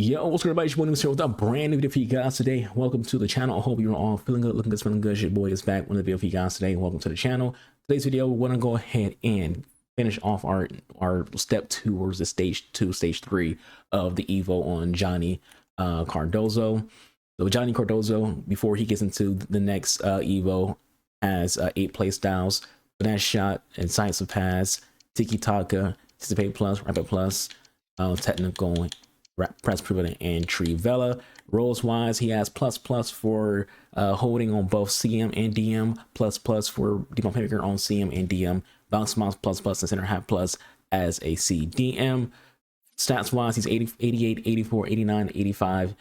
Yo, what's good, everybody? It's your boy here with a brand new video for you guys today. Welcome to the channel. I hope you're all feeling good, looking good, smelling good. Your boy is back with a video for you guys today. Welcome to the channel. Today's video, we're gonna go ahead and finish off our step two, or is it stage 2, stage 3 of the Evo on Johnny Cardozo. So Johnny Cardozo, before he gets into the next Evo, has 8 play styles: finesse shot, incisive pass, tiki taka, anticipate plus, rapid plus, technical, press pivot, and trivela. Rolls wise, he has plus for holding on both CM and DM, plus for deep maker on CM and DM, bounce mouse plus and center half plus as a CDM. Stats wise, he's 80, 88, 84, 89, 85,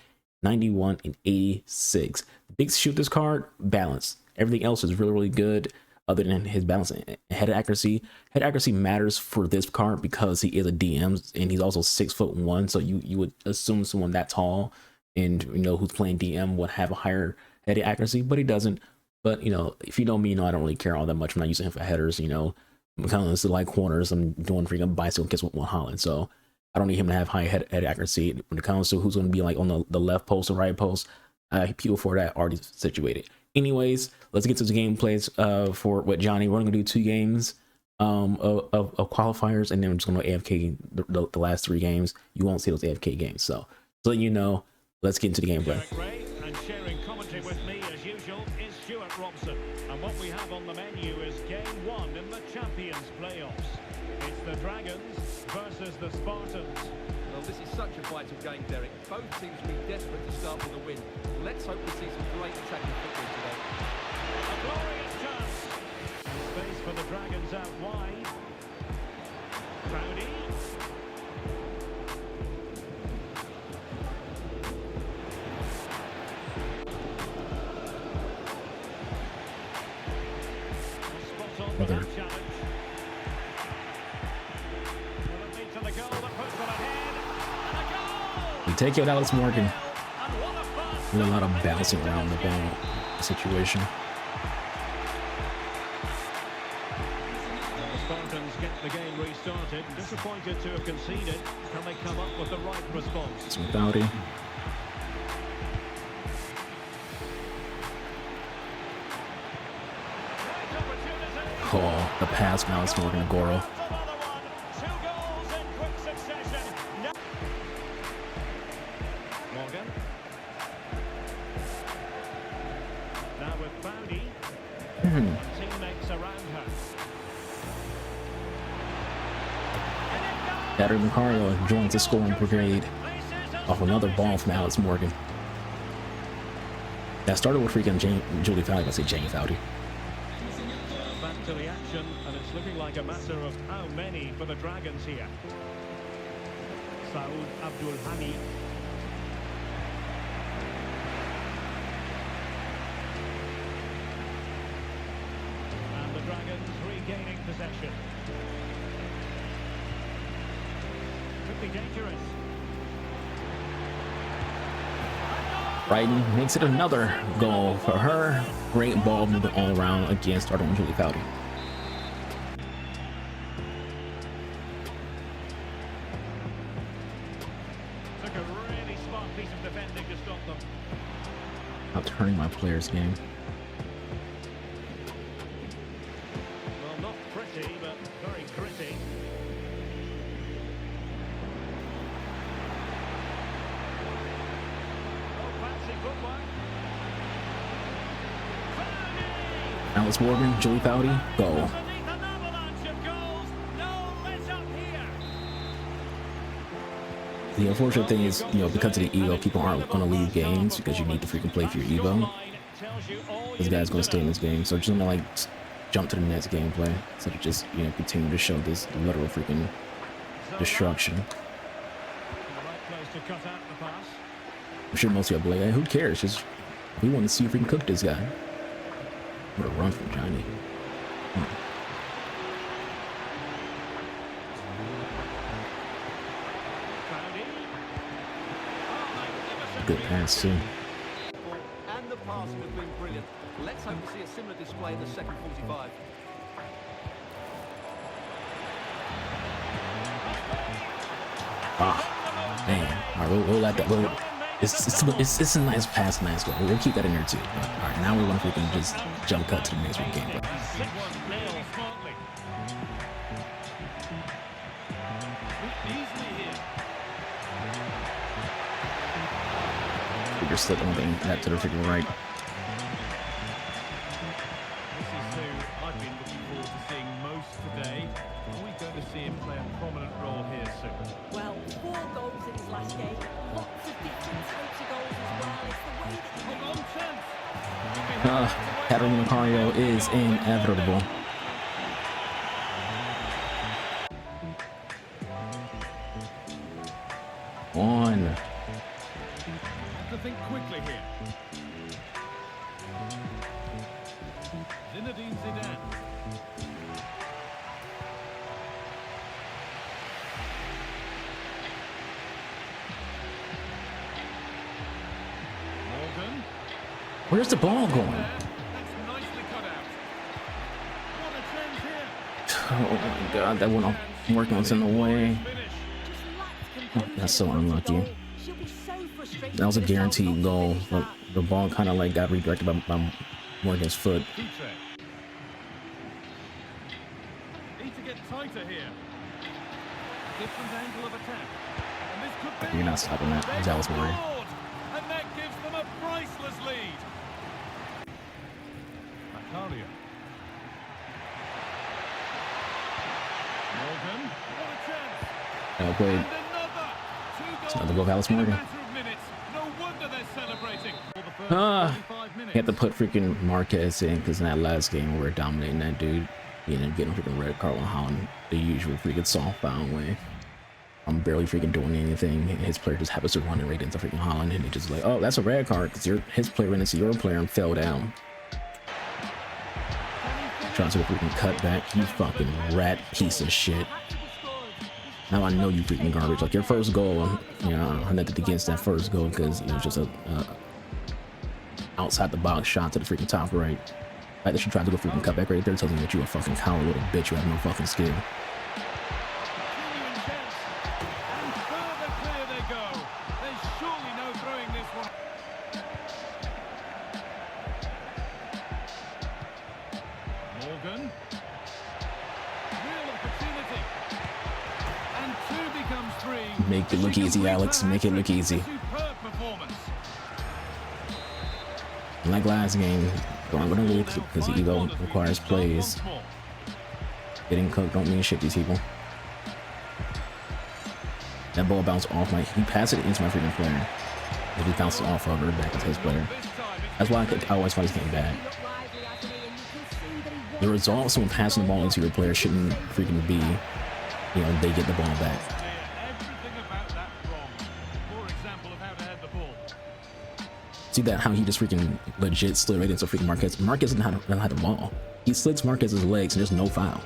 91, and 86. The big shoot this card, balance. Everything else is really good other than his balance and head accuracy. Head accuracy matters for this card because he is a DM and he's also 6'1", so you would assume someone that tall and who's playing DM would have a higher head accuracy, but he doesn't. But if you know me, I don't really care all that much. I'm not using him for headers. I'm kind of like corners. I'm doing freaking bicycle kicks with one Holland, so I don't need him to have high head accuracy. When it comes to who's going to be like on the left post or right post, people for that already situated. Anyways, let's get to the gameplays for what Johnny. We're gonna do 2 games of qualifiers, and then we're just gonna AFK the last 3 games. You won't see those AFK games, so let's get into the gameplay. And sharing commentary with me as usual is Stuart Robson, and what we have on the menu is game 1 in the Champions playoffs. It's the Dragons versus the Spartans. Well, this is such a vital game, Derek. Both teams will be desperate to start with a win. Let's hope we see some great attacking football today. A glorious chance. Space for the Dragons out wide. Crowdy. Spot on for that challenge. Will it lead to the goal that puts it ahead? We take it, Alex Morgan. A lot of bouncing around the ball situation. The Spartans get the game restarted. Disappointed to have conceded. Can they come up with the right response? It's without it. Oh, the pass now is Morgan Agoro. Now with Bowdy, teammates around her. Better than Carlo joins the scoring brigade off another ball from Alex Morgan. That started with freaking Julie Fowdy. I say Jane Fowdy. Back to the action, and it's looking like a matter of how many for the Dragons here. Saud Abdul Hani. Dragons regaining possession. Could be dangerous. Brighton makes it another goal for her. Great ball movement all around against Arden Julie Fowdy. Took a really smart piece of defending to stop them. Not turning my player's game. Not pretty, but very gritty. Oh, fancy footwork. Alex Morgan, Julie Fowdy, goal. Underneath an avalanche of goals. No let up here. The unfortunate thing is, because of the Evo, people aren't going to leave games because you need to freaking play for your Evo. This guy's going to stay in this game, so just going to jump to the next gameplay instead of just continue to show this literal freaking destruction. I'm sure most of you will be like, hey, who cares? Just we want to see if we can cook this guy. What a run from Johnny. Good pass too. And the passing has been brilliant. Let's hope to see a similar display in the second 45. Ah, man, I We'll let that. It's a nice pass, nice goal. We'll keep that in there too. But, all right, now we're gonna freaking just jump cut to the next game. Bro. You're slipping on that to the freaking right. This is who I've been looking forward to seeing most today. Are we going to see him play a prominent role here soon? Well, 4 goals in his last game. Lots of different types of goals as well. It's the way that he On chance. Catherine Macario is inevitable. On. To think quickly here. Zinedine Zidane. Morgan. Where's the ball going? That's nicely cut out. What a chance here. Oh my god, that went off. Working was in the way. Finish. just lacked composure. That's so unlucky. She'll be so frustrated That was a with herself guaranteed not to goal, finish but that. the ball kind of like got redirected by Morgan's foot. Petre. Need to get tighter here. Different angle of attack. And this could be. You're not stopping that. They've Dallas Murray. scored, and that gives them a priceless lead. Macario. Morgan. What a chance. Well played. And another. 2 goals another goal of Alice in a Morgan. matter of minutes. No wonder they're celebrating. For the first Ah, 25 minutes. You have to put freaking Marquez in because in that last game we were dominating that dude. He ended up getting a freaking red card on Holland the usual freaking soft bound way. I'm barely freaking doing anything. His player just happens to run right into freaking Holland, and he just like, oh, that's a red card because his player ran into your player and fell down. Trying to freaking cut back, you fucking rat piece of shit. Now I know you freaking garbage. Like your first goal, you know, I nothing against that first goal because it was just a outside the box shot to the freaking top right. Like that you tried to go freaking cut back right there tells me that you a fucking coward little bitch. You have no fucking skill. Genuine chance. And further clear they go. There's surely no throwing this one. Morgan. Real opportunity. And 2 becomes 3. Make it look easy, Alex. Make it look easy. Superb performance. Like last game, I'm gonna lose because the ego requires plays. Once more. Getting cooked don't mean shit, these people. That ball bounced off my. He passed it into my freaking player. If he bounced it off of her back into his player. This time it's That's why I always thought he's getting bad. The result of someone passing the ball into your player shouldn't freaking be, you know, they get the ball back. everything about that wrong. For example of how to head the ball. See that how he just freaking legit slid right into freaking Marquez. Marquez doesn't know how to ball. He slits Marquez's legs and there's no foul.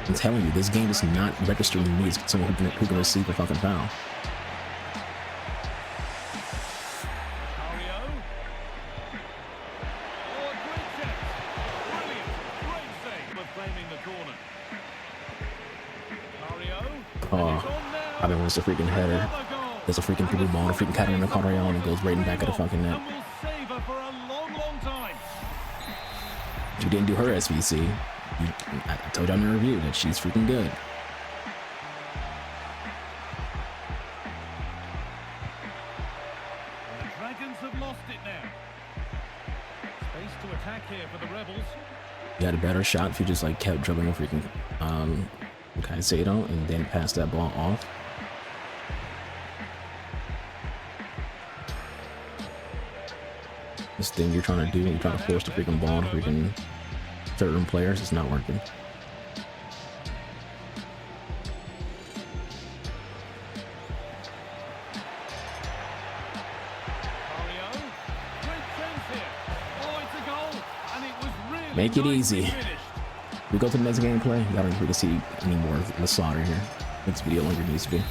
I'm telling you, this game is not registering to me as someone who can receive a fucking foul. Macario. Oh, a great chance. Brilliant. Great save of claiming the corner. Macario. Oh, I've been wants the freaking header. There's a freaking through ball, a freaking cat in the corner, and it goes right in the back of the fucking net. And will save her for a long, long time. She didn't do her SVC. I told you in the review that she's freaking good. The Dragons have lost it now. Space to attack here for the Rebels. You had a better shot if you just like kept dribbling a freaking Caicedo and then passed that ball off. This thing you're trying to do, you're trying to force the freaking ball to freaking certain players, it's not working. Macario. Great chance here. Oh, it's a goal. And it was really Make it nicely easy. finished. We go to the next gameplay. I don't really see any more of the slaughter here. Next video longer needs to be.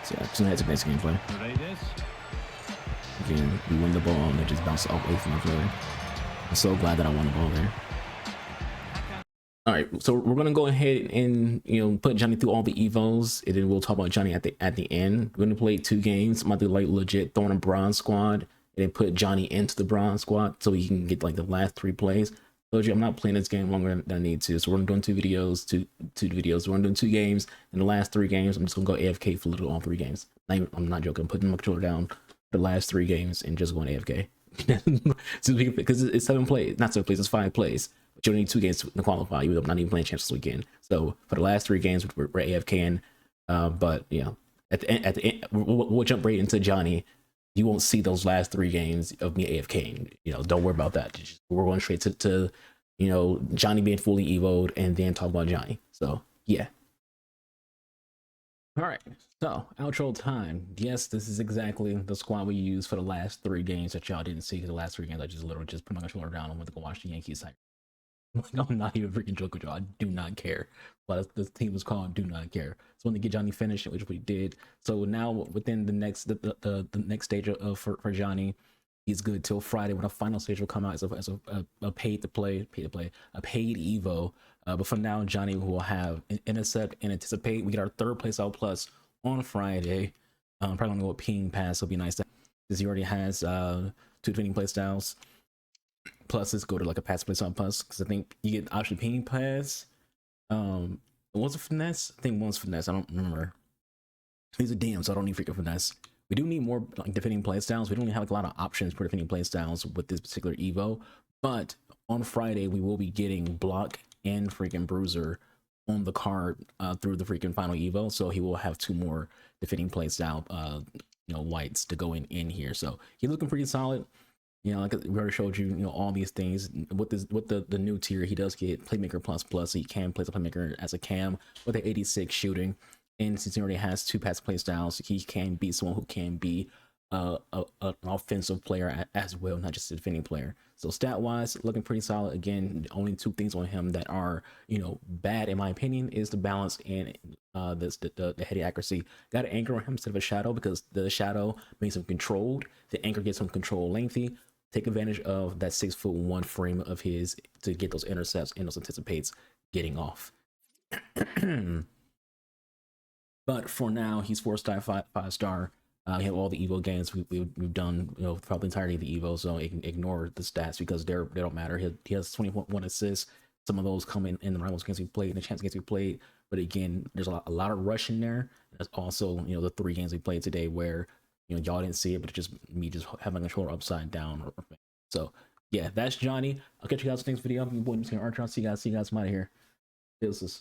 So yeah, tonight it's the next gameplay. Paredes. Again, we win the ball and they just bounce away from my player. I'm so glad that I won the ball there. Alright, so we're gonna go ahead and put Johnny through all the evos, and then we'll talk about Johnny at the end. We're gonna play 2 games. I'm about to like legit throw in a bronze squad and then put Johnny into the bronze squad so he can get like the last 3 plays. Told you I'm not playing this game longer than I need to, so we're doing 2 videos, two videos. We're doing 2 games. In the last 3 games, I'm just gonna go AFK for literally all 3 games. I'm not joking. I'm putting my controller down the last 3 games and just going AFK. Because it's 7 plays, not 7 plays, it's 5 plays. But you only need 2 games to qualify. You not even playing champs this weekend. So for the last 3 games, we're AFKing. But at the end, we'll jump right into Johnny. You won't see those last 3 games of me AFKing. Don't worry about that. We're going straight to Johnny being fully evoed and then talk about Johnny. So yeah. All right, so outro time. Yes, this is exactly the squad we used for the last 3 games that y'all didn't see. Because the last 3 games I just literally just put my controller down and went to go watch the Yankees. I'm not even freaking joking with y'all. I do not care. But this team was called Do Not Care. So when to get Johnny finished, which we did. So now within the next next stage for Johnny, he's good till Friday when the final stage will come out as a paid Evo. But for now, Johnny will have intercept and anticipate. We get our 3rd place out plus on Friday. Probably gonna go with ping pass. It'll be nice because he already has 2 defending play styles. Plus, let's go to like a pass play style plus because I think you get option ping pass. Was it finesse? I think one's finesse. I don't remember. He's a DM, so I don't need freaking finesse. We do need more like defending play styles. We don't really have like a lot of options for defending play styles with this particular Evo. But on Friday, we will be getting block and freaking bruiser on the card through the freaking final Evo. So he will have 2 more defending play style whites to go in here. So he's looking pretty solid. Like we already showed you, all these things. With the new tier, he does get playmaker plus. So he can play the playmaker as a cam with the 86 shooting. And since he already has 2 pass play styles, he can be someone who can be an offensive player as well, not just a defending player. So stat wise, looking pretty solid. Again, only 2 things on him that are bad in my opinion is the balance and the heady accuracy. Got an anchor on him instead of a shadow because the shadow makes him controlled. The anchor gets him control lengthy. Take advantage of that 6'1" frame of his to get those intercepts and those anticipates getting off. But for now, he's 4-star, 5-star. We have all the Evo games we've done, throughout the entirety of the Evo, so ignore the stats because they don't matter. He has 21 assists. Some of those come in the rivals games we played, and the champs games we played. But again, there's a lot of rush in there. There's also the 3 games we played today where y'all didn't see it, but it's just me just having a controller upside down. So yeah, that's Johnny. I'll catch you guys in the next video. I'm your boy, AnubisArchangel. See you guys. I'm out of here. Deuces.